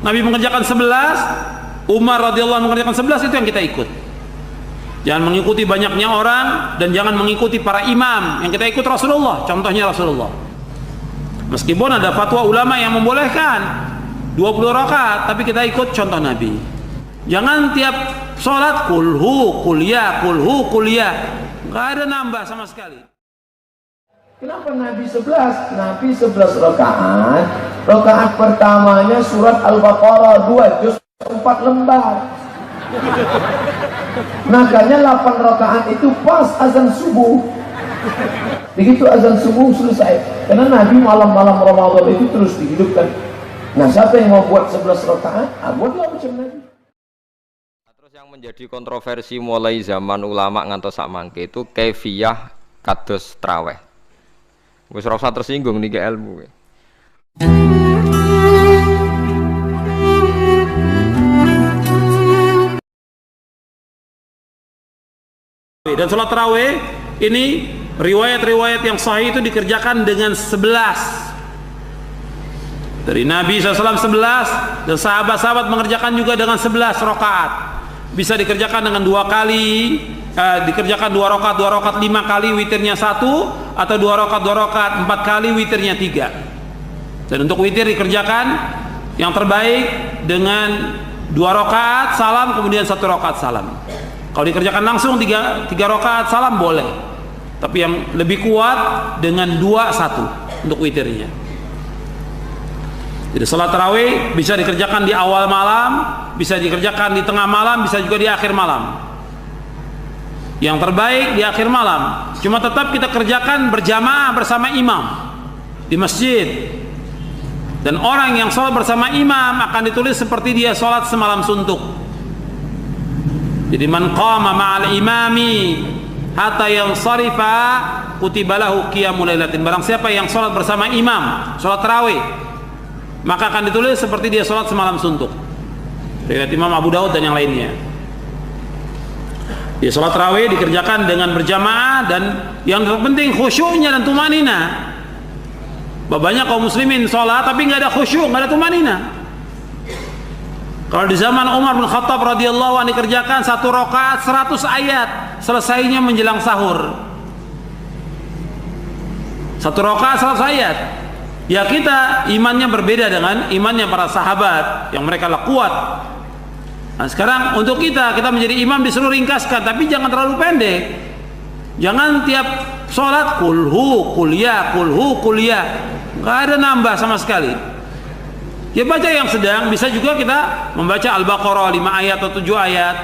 Nabi mengerjakan 11, Umar radhiyallahu anhu mengerjakan 11, itu yang kita ikut. Jangan mengikuti banyaknya orang dan jangan mengikuti para imam. Yang kita ikut Rasulullah, contohnya Rasulullah. Meskipun ada fatwa ulama yang membolehkan 20 rakaat, tapi kita ikut contoh Nabi. Jangan tiap sholat kulhu kuliah, kulhu kuliah, nggak ada nambah sama sekali. Kenapa Nabi 11? Nabi 11 rakaat. Rakaat pertamanya surat Al-Baqarah 2 juz 4 lembar. Makanya 8 rakaat itu pas azan subuh. Begitu azan subuh selesai. Karena Nabi malam-malam Ramadan itu terus dihidupkan. Nah, siapa yang mau buat 11 rakaat? Buatlah macam Nabi. Terus yang menjadi kontroversi mulai zaman ulama ngantos sak mangke itu kaifiyah kados traweh. Wis ora usah tersinggung niki ilmu. Dan sholat tarawih ini riwayat-riwayat yang sahih itu dikerjakan dengan 11. Dari Nabi SAW 11 dan sahabat-sahabat mengerjakan juga dengan 11 rakaat. Bisa dikerjakan dengan 2 kali, dikerjakan 2 rakaat 5 kali, witirnya 1, atau 2 rakaat 4 kali, witirnya 3. Dan untuk witir dikerjakan yang terbaik dengan 2 rakaat salam, kemudian 1 rakaat salam. Kalau dikerjakan langsung 3 rakaat salam boleh, tapi yang lebih kuat dengan 2-1 untuk witirnya. Jadi salat tarawih bisa dikerjakan di awal malam, bisa dikerjakan di tengah malam, bisa juga di akhir malam. Yang terbaik di akhir malam. Cuma tetap kita kerjakan berjamaah bersama imam di masjid. Dan orang yang sholat bersama imam akan ditulis seperti dia sholat semalam suntuk. Jadi man qama ma'al imami hatta yansarifa kutiba lahu qiyamul lailatin. Barang siapa yang sholat bersama imam, sholat tarawih, maka akan ditulis seperti dia sholat semalam suntuk. Riwayat Imam Abu Daud dan yang lainnya. Dia sholat tarawih dikerjakan dengan berjamaah, dan yang terpenting khusyuknya dan tumanina. Banyak kaum muslimin sholat tapi nggak ada khusyuk, nggak ada tumanina. Kalau di zaman Umar bin Khattab radhiyallahu anhu dikerjakan 1 rakaat 100 ayat, selesainya menjelang sahur. 1 rakaat 100 ayat. Ya, kita imannya berbeda dengan imannya para sahabat yang mereka kuat. Nah, sekarang untuk kita menjadi imam disuruh ringkaskan, tapi jangan terlalu pendek. Jangan tiap sholat kulhu kuliah, kulhu kuliah, nggak ada nambah sama sekali. Ya, baca yang sedang. Bisa juga kita membaca Al-Baqarah 5 ayat atau 7 ayat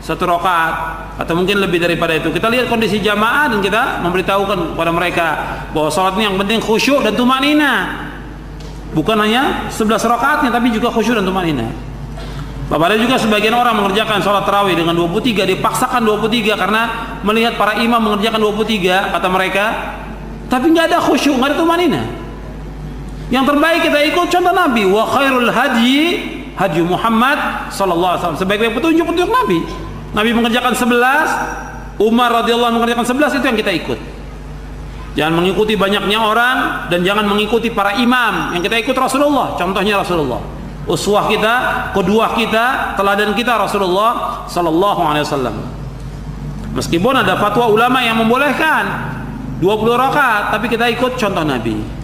1 rakaat, atau mungkin lebih daripada itu. Kita lihat kondisi jamaah dan kita memberitahukan kepada mereka bahwa sholat ini yang penting khusyuk dan tumanina. Bukan hanya 11 rakaatnya, tapi juga khusyuk dan tumanina. Bapak, ada juga sebagian orang mengerjakan sholat tarawih dengan 23, dipaksakan 23 karena melihat para imam mengerjakan 23 kata mereka, tapi nggak ada khusyuk, nggak ada tumanina. Yang terbaik kita ikut contoh Nabi. Wa khairul hadyi hadyu Muhammad sallallahu alaihi wasallam. Sebaik-baik petunjuk Nabi. Nabi mengerjakan 11, Umar radhiyallahu anhu mengerjakan 11, itu yang kita ikut. Jangan mengikuti banyaknya orang dan jangan mengikuti para imam. Yang kita ikut Rasulullah, contohnya Rasulullah. Uswah kita, qudwah kita, teladan kita Rasulullah sallallahu alaihi wasallam. Meskipun ada fatwa ulama yang membolehkan 20 rakaat, tapi kita ikut contoh Nabi.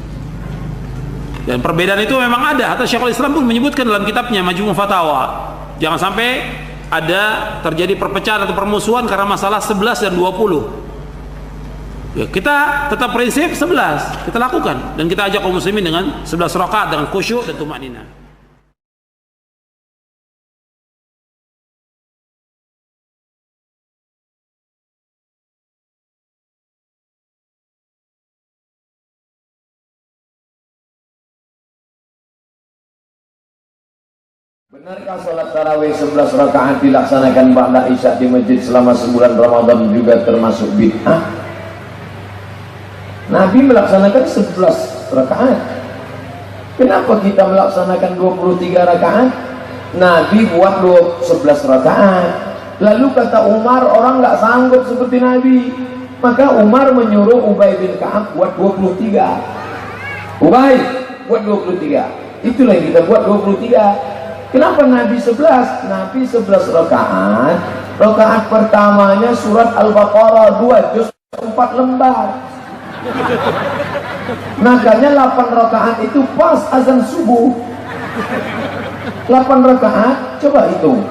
Dan perbedaan itu memang ada. Hatta Syekhul Islam pun menyebutkan dalam kitabnya Majmu' Fatawa. Jangan sampai ada terjadi perpecahan atau permusuhan karena masalah 11 dan 20. Ya, kita tetap prinsip 11 kita lakukan, dan kita ajak kaum muslimin dengan 11 rakaat dengan khusyuk dan tumanina. Benarkah sholat tarawih 11 rakaat dilaksanakan ba'da isya di masjid selama sebulan Ramadan juga termasuk bid'ah? Nabi melaksanakan 11 rakaat. Kenapa kita melaksanakan 23 rakaat? Nabi buat 11 rakaat. Lalu kata Umar, orang nggak sanggup seperti Nabi, maka Umar menyuruh Ubay bin Ka'ab buat 23. Ubay buat 23. Itulah yang kita buat 23. Kenapa Nabi 11? Nabi 11 rakaat. Rakaat pertamanya surat Al-Baqarah 2 juz 4 lembar. Makanya 8 rakaat itu pas azan subuh. 8 rakaat, coba hitung.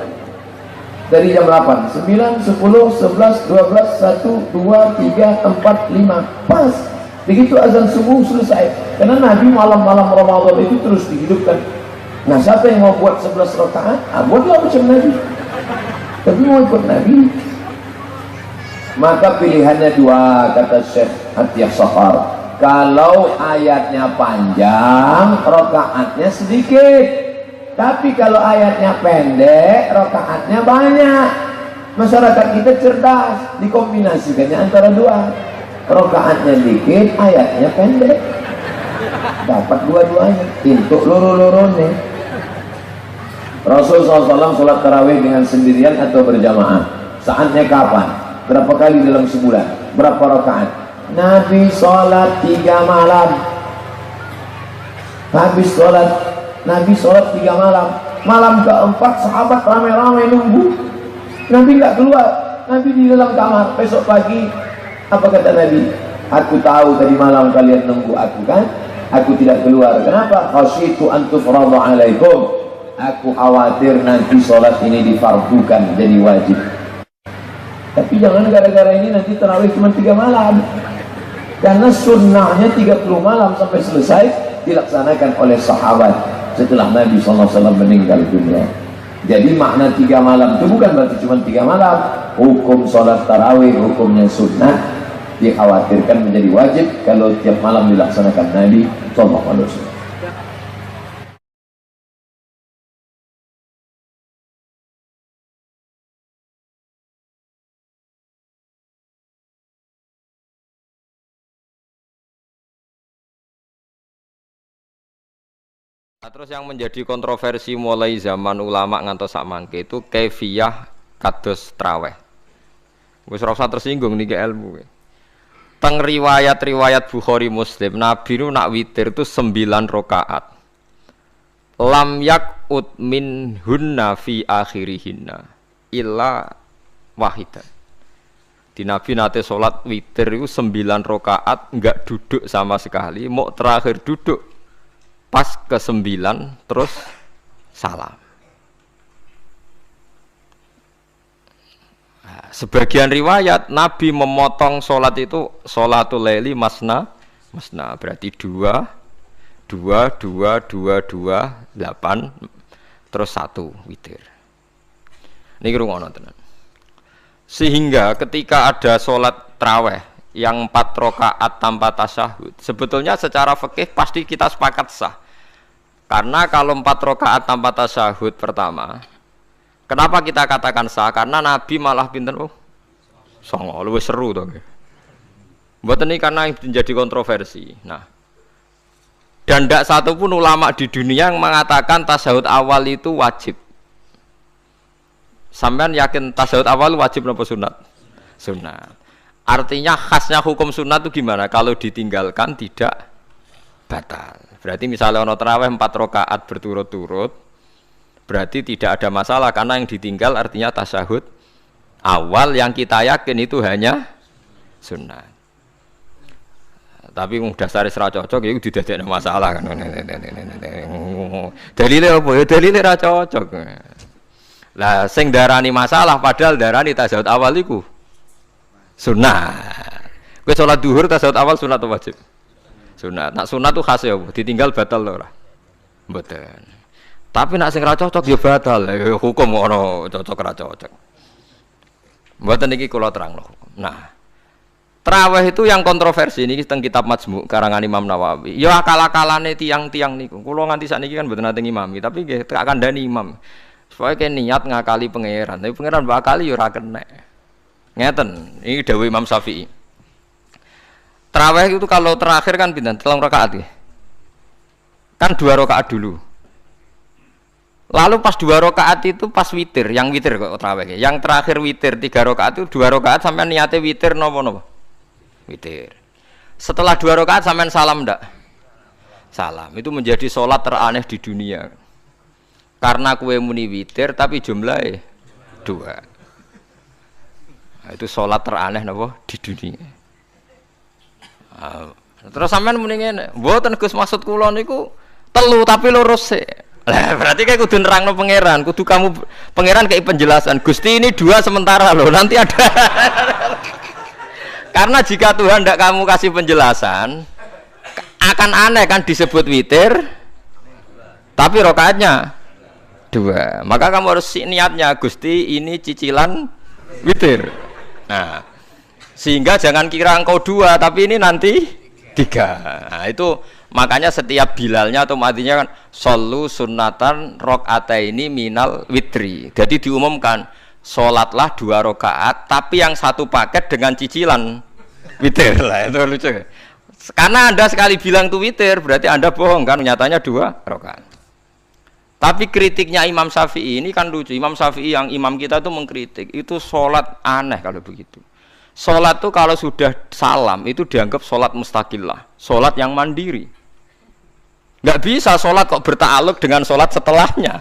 Dari jam 8, 9, 10, 11, 12, 1, 2, 3, 4, 5. Pas. Begitu azan subuh selesai. Karena Nabi malam-malam Ramadan itu terus dihidupkan. Nah, siapa yang mau buat 11 rakaat? Buatlah macam Nabi. Tapi mau ikut Nabi. Maka pilihannya dua, kata Syekh Atiyah Safar. Kalau ayatnya panjang, rakaatnya sedikit. Tapi kalau ayatnya pendek, rakaatnya banyak. Masyarakat kita cerdas, dikombinasikannya antara dua. Rakaatnya dikit, ayatnya pendek. Dapat dua-duanya. Untuk loro-lorone. Rasul SAW sholat tarawih dengan sendirian atau berjamaah? Saatnya kapan? Berapa kali dalam sebulan? Berapa rakaat? Nabi sholat 3 malam. Habis sholat, Nabi sholat 3 malam. Malam keempat sahabat ramai-ramai nunggu. Nabi nggak keluar. Nabi di dalam kamar. Besok pagi apa kata Nabi? Aku tahu tadi malam kalian nunggu aku kan? Aku tidak keluar. Kenapa? Khasyitu an tufradu alaikum. Aku khawatir nanti sholat ini difardukan jadi wajib. Tapi jangan gara-gara ini nanti tarawih cuma 3 malam. Karena sunnahnya 30 malam sampai selesai dilaksanakan oleh sahabat setelah Nabi SAW meninggal dunia. Jadi makna 3 malam itu bukan berarti cuma 3 malam. Hukum sholat tarawih hukumnya sunnah, dikhawatirkan menjadi wajib kalau tiap malam dilaksanakan Nabi SAW. Terus yang menjadi kontroversi mulai zaman ulama ngantos sakmangke itu kaifiyah kados traweh. Wis ora usah tersinggung niki ilmu. Teng riwayat-riwayat Bukhari Muslim, Nabi nu nak witir itu 9 rakaat. Lam yakut min hunna fi akhirihinna illa wahidan. Di Nabi nate salat witir itu 9 rakaat enggak duduk sama sekali, mau terakhir duduk pas ke-9 terus salam. Nah, sebagian riwayat Nabi memotong sholat itu sholatul laili masna berarti 2 8 terus 1 witir. Niki rungono tenan. Sehingga ketika ada sholat tarawih yang 4 rakaat tanpa tasyahud, sebetulnya secara fikih pasti kita sepakat sah. Karena kalau 4 rakaat tanpa tasyahud pertama, kenapa kita katakan sah? Karena Nabi malah pinten songo, luwih seru to. Mboten ini karena yang menjadi kontroversi. Nah, dan tidak satu pun ulama di dunia yang mengatakan tasyahud awal itu wajib. Sampean yakin tasyahud awal wajib napa sunat? Sunat. Artinya khasnya hukum sunat itu gimana? Kalau ditinggalkan tidak batal. Berarti misalnya ono tarawih 4 rakaat berturut-turut, berarti tidak ada masalah karena yang ditinggal artinya tasyahud awal yang kita yakin itu hanya sunnah. Tapi dasar ra cocok itu didadekno masalah kan. Dalile apa ya? Dalile ra cocok. Lah sing darani masalah padahal darani tasyahud awal iku sunnah. Kowe salat zuhur tasyahud awal sunat atau wajib? Sunat. Nak sunat tuh khas ya, ditinggal batal ora? Mboten. Tapi nak sing ra cocok ya batal. Hukum ono cocok ra cocok. Mboten niki kula terangno. Nah, tarawih itu yang kontroversi niki teng kitab Majmu' karangan Imam Nawawi. Ya akal-akalane tiang-tiang niku. Kula nganti sakniki kan mboten nate ngimami, tapi nggih tak kandhani imam. Supaya ke niat ngakali pangeran. Tapi pangeran bakali ya ora kena. Ngeten, ini dawuh Imam Syafi'i. Tarawih itu kalau terakhir kan pinten? 3 rakaat ya. Kan 2 rakaat dulu. Lalu pas 2 rakaat itu pas witir, yang witir kok tarawih. Yang terakhir witir 3 rakaat itu 2 rakaat sampai niate witir napa? Witir. Setelah 2 rakaat sampean salam ndak? Salam. Itu menjadi sholat teraneh di dunia. karena kue muni witir tapi jumlahnya 2. Nah, itu sholat teraneh napa di dunia. Terus sampean muni ngene, mboten Gus maksud kula niku 3 tapi lurus sih. Lah berarti kayak kudu nerangno pangeran, kudu kamu pangeran kayak penjelasan. Gusti ini 2 sementara loh, nanti ada. Karena jika Tuhan tidak kamu kasih penjelasan, akan aneh kan disebut witir, tapi rokaatnya 2. Maka kamu harus niatnya, Gusti ini cicilan witir. Nah, sehingga jangan kira engkau 2, tapi ini nanti 3. Nah, itu makanya setiap bilalnya atau matinya kan solu sunnatan rokataini minal witri. Jadi diumumkan sholatlah 2 rakaat, tapi yang 1 paket dengan cicilan witir lah. Itu lucu. Karena Anda sekali bilang itu witir, berarti Anda bohong kan? Nyatanya 2 rakaat. Tapi kritiknya Imam Syafi'i ini kan lucu. Imam Syafi'i yang imam kita itu mengkritik, itu sholat aneh kalau begitu. Sholat itu kalau sudah salam itu dianggap sholat mustaqillah, sholat yang mandiri. Nggak bisa sholat kok bertakluk dengan sholat setelahnya.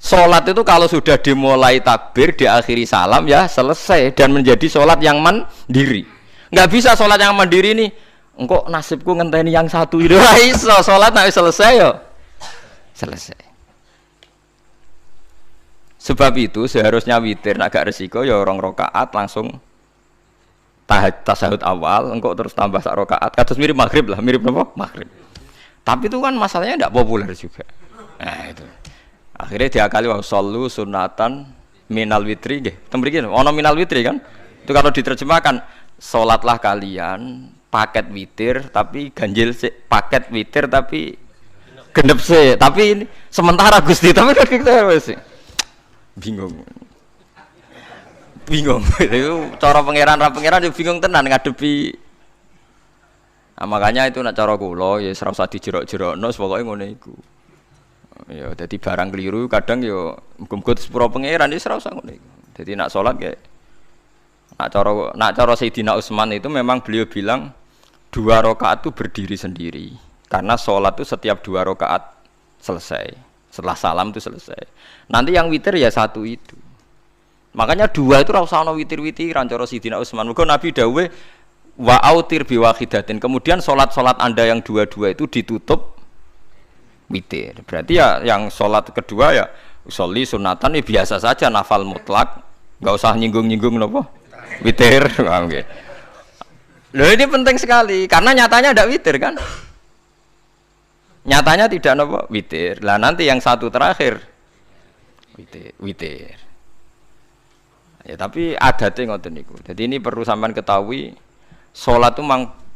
Sholat itu kalau sudah dimulai takbir, diakhiri salam ya selesai dan menjadi sholat yang mandiri. Nggak bisa sholat yang mandiri ini, engkau nasibku ngenteni yang 1 itu iso sholat nggak selesai yo, selesai. Sebab itu seharusnya witir agak resiko ya 2 rakaat langsung tasahud awal, engkau terus tambah 1 rakaat. Kados mirip maghrib lah, mirip apa? Maghrib. Tapi itu kan masalahnya tidak populer juga. Nah itu. Akhirnya diakali wa shollu sunatan minal witri nggih. Temriki ono minal witri kan? Itu kalau diterjemahkan salatlah kalian paket witir tapi ganjil sih, paket witir tapi genep sih. Tapi ini sementara Gusti, tapi kan kita wis bingung. Bingung. Itu cara pangeran bingung tenan ngadepi. Nah, makanya itu nak cara kula ya ora usah dijerok-jerokno pokoke ngono iku. Ya dadi barang keliru kadang ya muga-muga sepuro pangeran ya ora usah ngono iku. Dadi nak salat kayak nak cara Sayyidina Utsman itu memang beliau bilang 2 rakaat itu berdiri sendiri. Karena salat itu setiap 2 rakaat selesai. Setelah salam itu selesai. Nanti yang witir ya 1 itu. Makanya 2 itu ora usah ana witir-witiran cara Sayyidina Utsman. Muga Nabi dawuh wa autir biwahidatin. Kemudian sholat-sholat Anda yang 2 itu ditutup witir. Berarti ya yang sholat kedua ya sholli sunatan ya biasa saja, nafal mutlak, nggak usah nyinggung-nyinggung nopo witir. Okay. Loh ini penting sekali karena nyatanya ada witir kan? Nyatanya tidak nopo witir. Lah nanti yang 1 terakhir witir. Ya tapi adatnya ngoten niku. Jadi ini perlu sampean ketahui. Sholat itu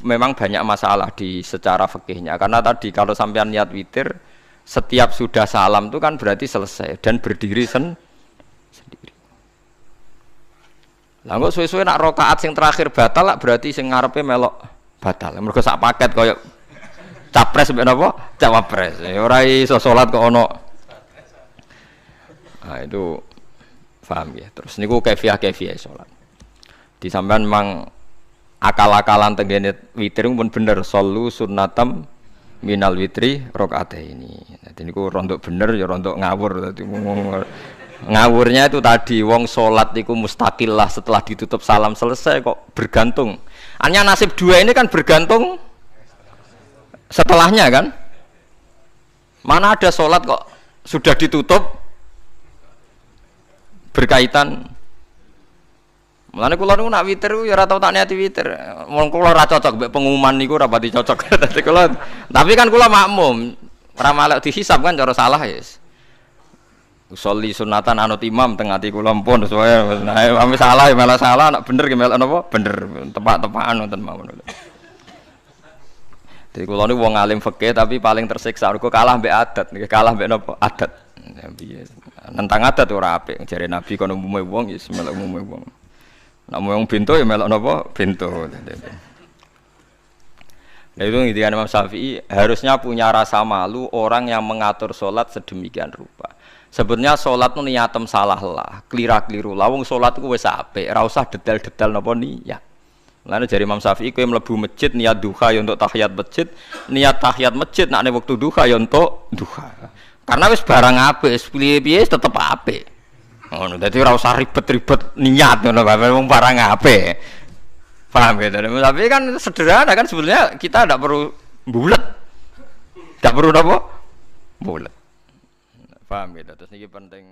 memang banyak masalah di secara fikihnya karena tadi kalau sampean niat witir setiap sudah salam itu kan berarti selesai dan berdiri sendiri. Lah kok suwe-suwe nak rakaat sing terakhir batal lah berarti sing ngarepe melok batal. Mergo sak paket koyo capres mbek napa? Cawapres. Ora iso salat kok ono. Nah itu paham ya. Terus niku kaifiah salat. Di sampean memang akal-akalan tenggene witir pun bener solu sunnatam minal witri rakaataini. Dadi niku rontok bener ya rontok ngawur. Dadi ngawurnya itu tadi wong salat niku mustaqillah setelah ditutup salam selesai kok bergantung. Hanya nasib 2 ini kan bergantung setelahnya kan? Mana ada salat kok sudah ditutup berkaitan. Mulane kula niku nak witir ya ora tau tak niati witir. Wong kula ora cocok mbek pengumuman niku ora pati cocok. Dadi kula tapi kan kula makmum, ora malek dihisab kan cara salah ya. Usolli sunatan anut imam teng ati kula mpun sesuai. Nah, ame salah ya malah salah, nak bener ki melok napa? Bener, tepak-tepakan wonten mawon. Jadi kula niku wong alim fikih tapi paling tersiksa mergo kalah mbek adat, kalah mbek napa? Adat. Piye? Nentang adat ora apik. Jare Nabi kono umume wong ya melok umume wong. Nak mau yang pintu ya melok nopo pintu. Nah itu ngintikan Imam Syafi'i harusnya punya rasa malu orang yang mengatur sholat sedemikian rupa. Sebenarnya sholat itu niatem salah lah, keliru lah. Wong sholat itu wes apik, ora usah detail-detail nopo niat. Lalu dari Imam Syafi'i kowe mlebu masjid niat duha ya untuk tahiyat masjid, niat tahiyat masjid nak nek wektu duha ya untuk duha. Karena wis barang apik, piye-piye tetep apik. Ngono, dadi ora usah ribet-ribet niat ngono Bapak, wong barang apik. Paham ya? Tapi kan sederhana kan sebenarnya kita tidak perlu bulet. Tidak perlu apa? Bulet. Paham ya? Terus ini penting.